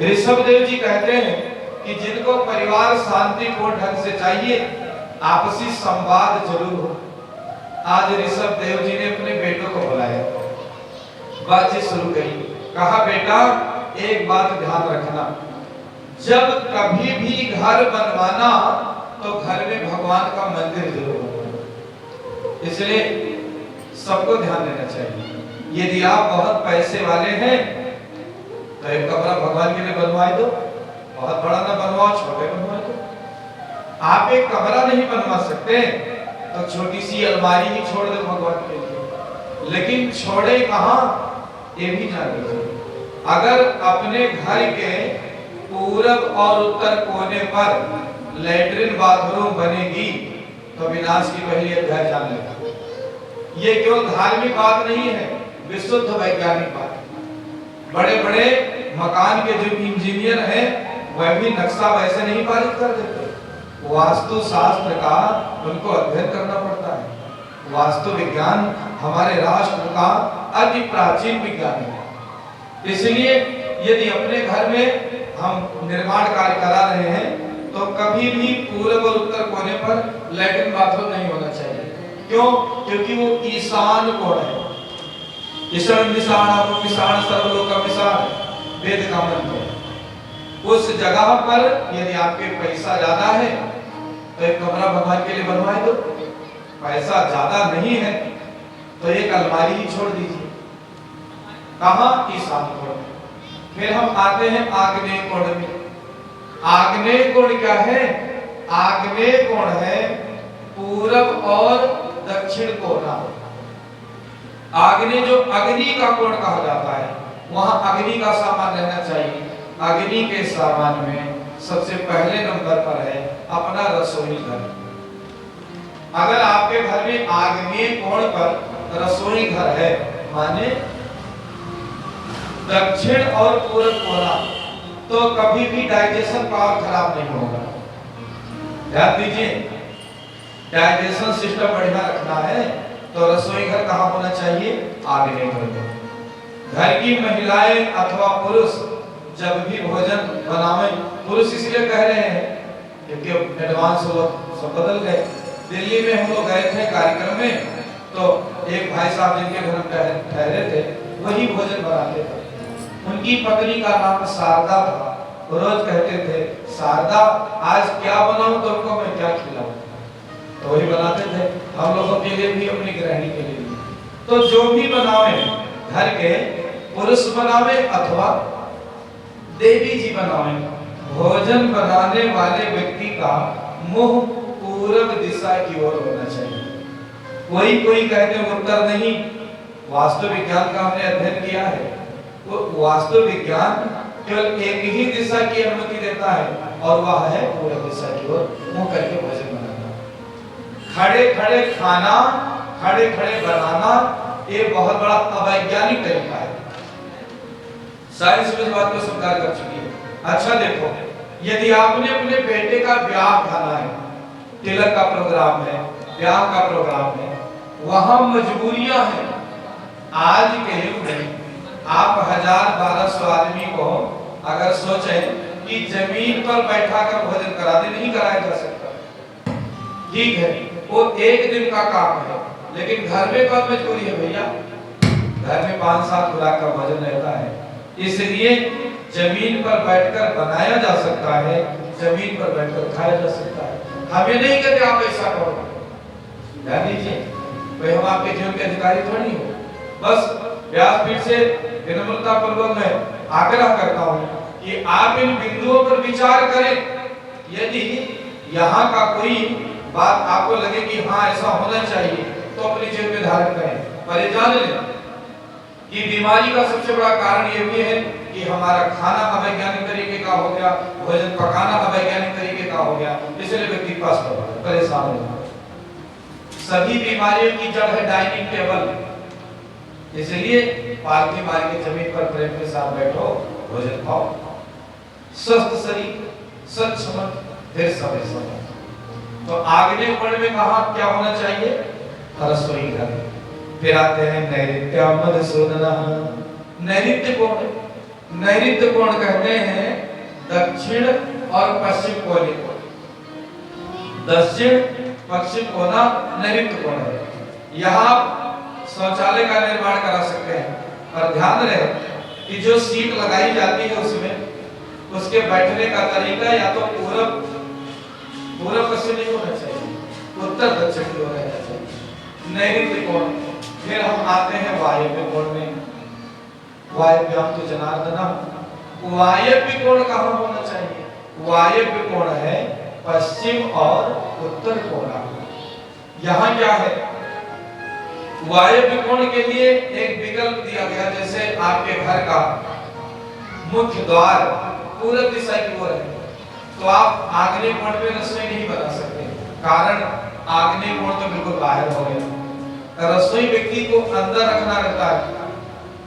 ऋषभ देव जी कहते हैं कि जिनको परिवार शांतिपूर्ण ढंग से चाहिए, आपसी संवाद जरूर हो। आज ऋषभ देव जी ने अपने बेटों को बुलाया, बातचीत शुरू करी। कहा बेटा एक बात ध्यान रखना, जब कभी भी घर बनवाना तो घर में भगवान का मंदिर जरूर बनवाना। इसलिए सबको ध्यान देना चाहिए। यदि आप बहुत पैसे वाले हैं तो एक कमरा भगवान के लिए बनवाए दो, बहुत बड़ा ना बनवाओ, छोटे बनवाए दो। आप एक कमरा नहीं बनवा सकते तो छोटी सी अलमारी ही छोड़ दो भगवान के लिए। लेकिन छोड़े कहां ये भी जान लीजिए। अगर अपने घर के पूरब और उत्तर कोने पर लैट्रिन बाथरूम बनेगी तो विनाश की पहली अध्याय जान लेगा। ये केवल धार्मिक बात नहीं है, विशुद्ध वैज्ञानिक बात। बड़े बड़े मकान के जो इंजीनियर हैं वह भी नक्शा वैसे नहीं पारित कर देते। वास्तु शास्त्र का उनको अध्ययन करना पड़ता है। वास्तु विज्ञान हमारे राष्ट्र का अति प्राचीन विज्ञान है। इसलिए यदि अपने घर में हम निर्माण कार्य करा रहे हैं तो कभी भी पूर्व और उत्तर कोने पर लैट्रिन बाथरूम नहीं होना चाहिए। क्यों? क्योंकि वो ईशान कोण है। ईशान दिशाण आपको किसान सर्वलोकमिशान वेद का मंत्र है। उस जगह पर यदि आपके पैसा ज्यादा है तो एक कमरा भगवान के लिए बनवाए दो। पैसा ज्यादा नहीं है तो एक अलमारी ही छोड़ दीजिए। कहां? ईशान कोण में। फिर हम आते हैं आग्नेय कोण में। आग्नेय कोण क्या है? आग्नेय कोण है पूरब और दक्षिण कोना। आग्नेय जो अग्नि का कोण कहा जाता है, वहां अग्नि का सामान रहना चाहिए। अग्नि के सामान में सबसे पहले नंबर पर है अपना रसोई घर। अगर आपके घर में आग्नेय कोण पर रसोई घर है, माने दक्षिण और पूर्व कोना, तो कभी भी डाइजेशन पावर खराब नहीं होगा। ध्यान दीजिए, डाइजेशन सिस्टम बढ़िया रखना है तो रसोई घर कहाँ होना चाहिए? आग्नेय कोण। घर की महिलाएं अथवा पुरुष जब भी भोजन बनावे, पुरुष इसलिए कह रहे हैं क्योंकि एडवांस सब बदल गए। दिल्ली में हम लोग गए थे कार्यक्रम में, तो एक भाई साहब जिनके घर में ठहरे थे वही भोजन बनाते थे। उनकी पत्नी का नाम शारदा था। रोज कहते थे शारदा आज क्या बनाऊं तुमको, मैं क्या खिलाऊं, तो वही बनाते थे। हम लोगों के लिए भी, अपनी गृहिणी के लिए भी। तो जो भी बनावे, घर के पुरुष बनावे अथवा देवी जी बनावे, भोजन बनाने वाले व्यक्ति का मुंह पूर्व दिशा की ओर होना चाहिए। कोई कहते हैं उत्तर नहीं। वास्तु विज्ञान का हमने अध्ययन किया है। वो वास्तु विज्ञान केवल एक ही दिशा की अनुमति देता है और वह है पूर्व दिशा की ओर मुंह करके भोजन बनाना। खड़े खड़े खाना, खड़े खड़े बनाना, ये बहुत बड़ा अवैज्ञानिक तरीका है। साइंस इस बात को स्वीकार कर चुकी है। अच्छा देखो, यदि आपने अपने बेटे का ब्याह खाना है, तिलक का प्रोग्राम है, ब्याह का प्रोग्राम है, वहां मजबूरियां हैं। आज के युग में आप 1000-1200 आदमी को अगर सोचें कि जमीन पर बैठा कर भोजन करा दे, नहीं कराया जा सकता। ठीक है, वो एक दिन का काम है, लेकिन घर में कब मजबूरी है भैया? घर में 5-7 खुराक का भोजन रहता है। इसलिए जमीन पर बैठकर बनाया जा सकता है, जमीन पर बैठकर खाया जा सकता है। हम ये नहीं कहते आप ऐसा करो, ध्यान दीजिए, भाई हम आपके जीवन के अधिकारी थोड़ी हो। बस व्यासपीठ से विनम्रता पूर्वक मैं आग्रह करता हूँ कि आप इन बिंदुओं पर विचार करें। यदि यहाँ का कोई बात आपको लगे कि हाँ ऐसा होना चाहिए, तो अपने जीवन में धारण करें। पर ये जान लें कि बीमारी का सबसे बड़ा कारण ये भी है कि हमारा खाना अवैज्ञानिक तरीके का हो गया, भोजन पकाना अवैज्ञानिक तरीके का हो गया, इसलिए व्यक्ति पास परेशान हो गया। सभी बीमारियों की जड़ है डाइनिंग टेबल। इसलिए पालथी मार के जमीन पर प्रेम के साथ बैठो, भोजन खाओ, स्वस्थ शरीर, स्वच्छ मन, फिर समय समय। तो आग्नेय कोण में कहा क्या होना चाहिए? रसोई घर। फिर आते हैं नैऋत्य मधुसूदन। नैऋत्य कोण, नैऋत्य कोण कहते हैं दक्षिण और पश्चिम कोने को। दक्षिण पश्चिम कोना नैऋत्य कोण है। यहाँ शौचालय का निर्माण करा सकते हैं, पर ध्यान रहे कि जो सीट लगाई जाती है उसमें उसके बैठने का तरीका या तो पूर्व पश्चिम नहीं होना चाहिए, उत्तर दक्षिण की ओर रहना चाहिए, नैऋत्य कोण। फिर हम आते हैं वायव्य कोण में। वायव्य तो जनार्दना, वायव्य कोण कहाँ होना चाहिए? वायव्य कोण है पश्चिम और उत्तर कोना। यहाँ क्या है? वायव्य कोण के लिए एक विकल्प दिया गया, जैसे आपके घर का मुख्य द्वार पूर्व दिशा की ओर है तो आप आग्नेय कोण पे रसोई नहीं बना सकते, कारण आग्नेय कोण तो बिल्कुल बाहर हो गया। रसोई व्यक्ति को अंदर रखना रहता है,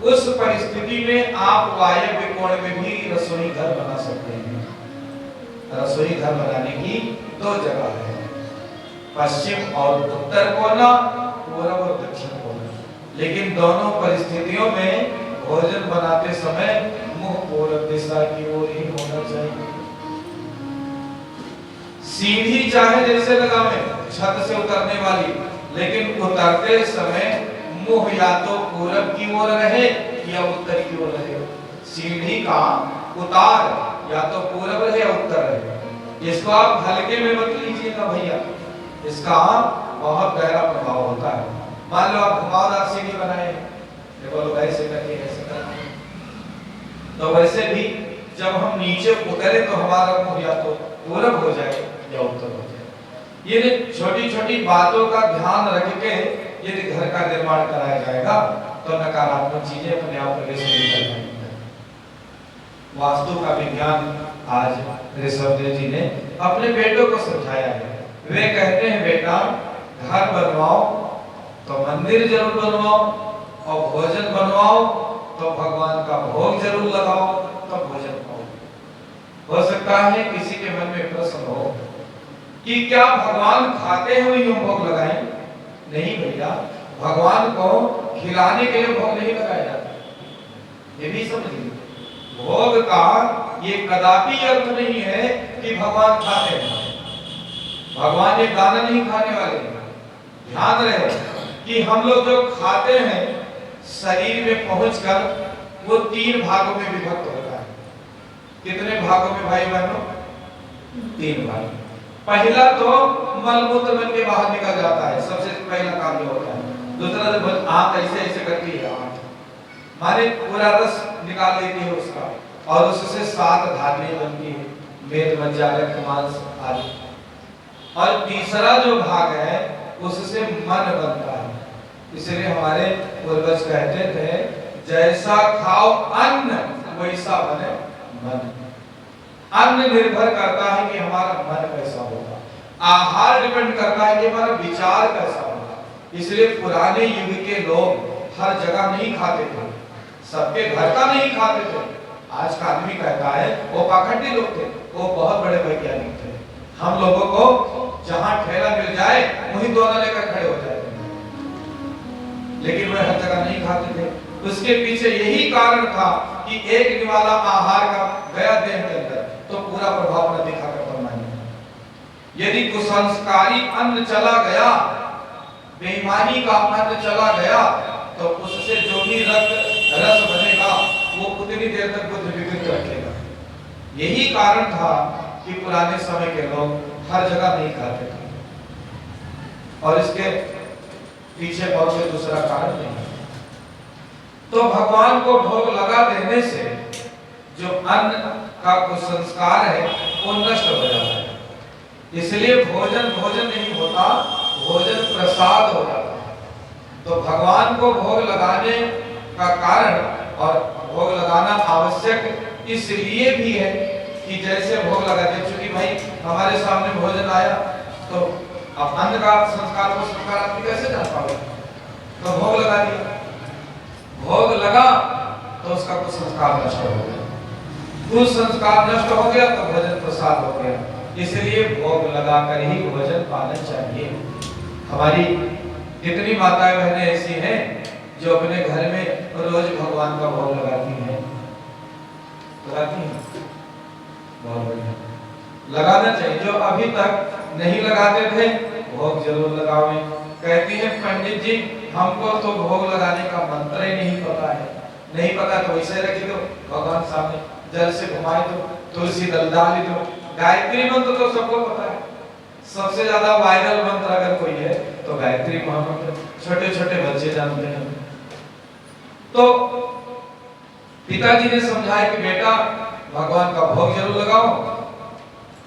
उस परिस्थिति में आप वायव्य कोण में भी रसोई घर बना सकते हैं। रसोई घर बनाने की दो जगह है, पश्चिम और उत्तर कोना, पूर्व और दक्षिण कोना। लेकिन दोनों परिस्थितियों में भोजन बनाते समय मुंह पूर्व दिशा की ओर ही होना चाहिए। सीढ़ी चाहे जैसे लगावें छत से उतरने वाली, लेकिन उतरते समय मुंह या तो पूर्व की ओर रहे या उत्तर की ओर रहे। सीढ़ी का उतार या तो पूर्व रहे या उत्तर रहे। इसको आप हल्के में मत लीजिएगा भैया, इसका बहुत गहरा प्रभाव होता है। मान लो आप घुमावदार सीढ़ी बनाए, देखो लोग ऐसे करके ऐसे करके, तो वैसे भी जब हम नीचे उतरे तो हमारा मुंह या तो पूर्व हो जाए या उत्तर हो जाए। ये छोटी छोटी बातों का ध्यान रख के यदि घर का निर्माण कराया जाएगा तो नकारात्मक चीजें अपने आप प्रवेश नहीं कर पाएंगी। वास्तु का विज्ञान आज ऋषभदेव जी ने अपने बेटों को समझाया है। वे कहते हैं बेटा, घर बनवाओ तो मंदिर जरूर बनवाओ, और भोजन बनवाओ तो भगवान का भोग जरूर लगाओ, तो भोजन खाओ। हो सकता है किसी के मन में प्रश्न हो कि क्या भगवान खाते हुए यूं भोग लगाएं? नहीं भैया, भगवान को खिलाने के लिए भोग नहीं लगाया जाता, ये भी समझिए। भोग का ये कदापि अर्थ नहीं है कि भगवान खाते हैं। भगवान ये दाना नहीं खाने वाले। ध्यान रहे कि हम लोग जो खाते हैं शरीर में पहुंचकर वो 3 भागों में विभक्त होता है। कितने भागों में भाई बहनों? 3 भाग। पहला तो मलमूत्र बन के बाहर निकल जाता है, सबसे पहला काम ये होता है। दूसरा तो आंत ऐसे ऐसे करती है, आंत माने पूरा रस निकाल लेती है उसका, और उससे 7 धातुएं बनती है, मेद मज्जा रक्त मांस आदि। और तीसरा जो भाग है उससे मन बनता है। इसलिए हमारे पूर्वज कहते थे, जैसा खाओ अन्न वैसा बने मन। अन्न निर्भर करता है कि हमारा मन कैसा होगा, आहार डिपेंड करता है कि हमारा विचार कैसा होगा। इसलिए पुराने युग के लोग हर जगह नहीं खाते थे, सबके घर का नहीं खाते थे। आज का आदमी कहता है वो पाखंडी लोग थे, वो बहुत बड़े वैज्ञानिक थे। हम लोगों को जहां ठेला मिल जाए वहीं दोना लेकर खड़े हो जाते हैं, लेकिन वे हर जगह नहीं खाते थे। उसके पीछे यही कारण था कि एक निवाला आहार का गया देह के अंदर तो पूरा प्रभाव न दिखा कर परमानेंट। यदि कुसंस्कारी अन्न चला गया, बेईमानी का अन्न चला गया, तो उससे जो भी रस बनेगा वो उतनी देर तक बुद्धि विकृत रखेगा। यही कारण था कि पुराने समय के लोग हर जगह नहीं खाते थे, और इसके पीछे बहुत से दूसरा कारण नहीं। तो भगवान को भोग लगा देने से जो अन्न का कुछ संस्कार है वो नष्ट हो जाता है। इसलिए भोजन भोजन नहीं होता, भोजन प्रसाद हो जाता है। तो भगवान को भोग लगाने का कारण और भोग लगाना आवश्यक इसलिए भी है कि जैसे भोग लगाते, चूंकि भाई हमारे सामने भोजन आया तो अब अन्न का संस्कार को संस्कार आदमी कैसे जान पाओगे? तो भोग लगा दिया, भोग लगा तो उसका कुछ संस्कार नष्ट हो गया, कुछ संस्कार नष्ट हो गया तो भोजन प्रसाद हो गया। इसलिए भोग लगाकर ही भोजन पाना चाहिए। हमारी कितनी माताएं बहनें ऐसी हैं जो अपने घर में रोज भगवान का भोग लगाती हैं, लगाती हैं? बहुत बढ़िया, लगाना चाहिए। जो अभी तक नहीं लगाते थे भोग जरूर लगावें। कहती है पंडित जी हमको तो भोग लगाने का मंत्र ही नहीं पता है। नहीं पता तो वैसे रखी दो भगवान सामने, जल से घुमाए दो, तुलसी दल डाल दो। गायत्री मंत्र तो सबको पता है, सबसे ज्यादा वायरल मंत्र अगर कोई है तो गायत्री महामंत्र, छोटे छोटे बच्चे जानते हैं। तो पिताजी ने समझाया कि बेटा भगवान का भोग जरूर लगाओ।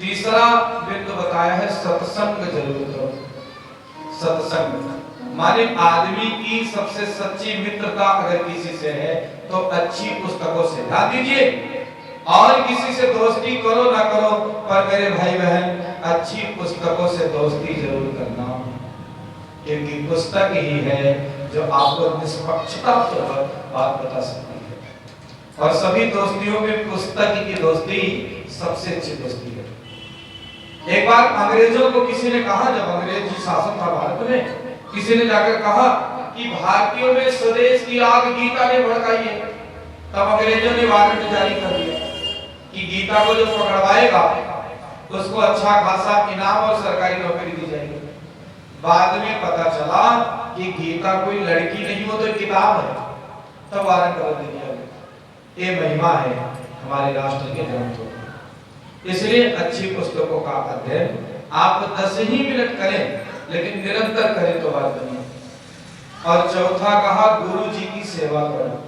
तीसरा बिंदु बताया है सत्संग जरूर करो। सत्संग माने आदमी की सबसे सच्ची मित्रता अगर किसी से है तो अच्छी पुस्तकों से। ध्यान दीजिए, और किसी से दोस्ती करो ना करो, पर मेरे भाई बहन अच्छी पुस्तकों से दोस्ती जरूर करना, क्योंकि पुस्तक ही है जो आपको निष्पक्षता बात बता सकती है। और सभी दोस्तियों में पुस्तक की दोस्ती सबसे अच्छी दोस्ती है। एक बार अंग्रेजों को किसी ने कहा, जब अंग्रेजी शासन था भारत में, किसी ने जाकर कहा कि भारतीयों में स्वदेश की आग गीता ने भड़काई है। तब अंग्रेजों ने वारंट जारी कर दिया कि गीता को जो पकड़वाएगा उसको अच्छा खासा इनाम और सरकारी नौकरी दी जाएगी। बाद में पता चला कि गीता कोई लड़की नहीं, वो तो किताब है। तब वारंट कर दिया। ये महिमा है हमारे राष्ट्र के ग्रंथों की। इसलिए अच्छी पुस्तकों का अध्ययन आप 10 ही मिनट करें, लेकिन निरंतर करें तो बात बनी। और चौथा कहा गुरु जी की सेवा करो।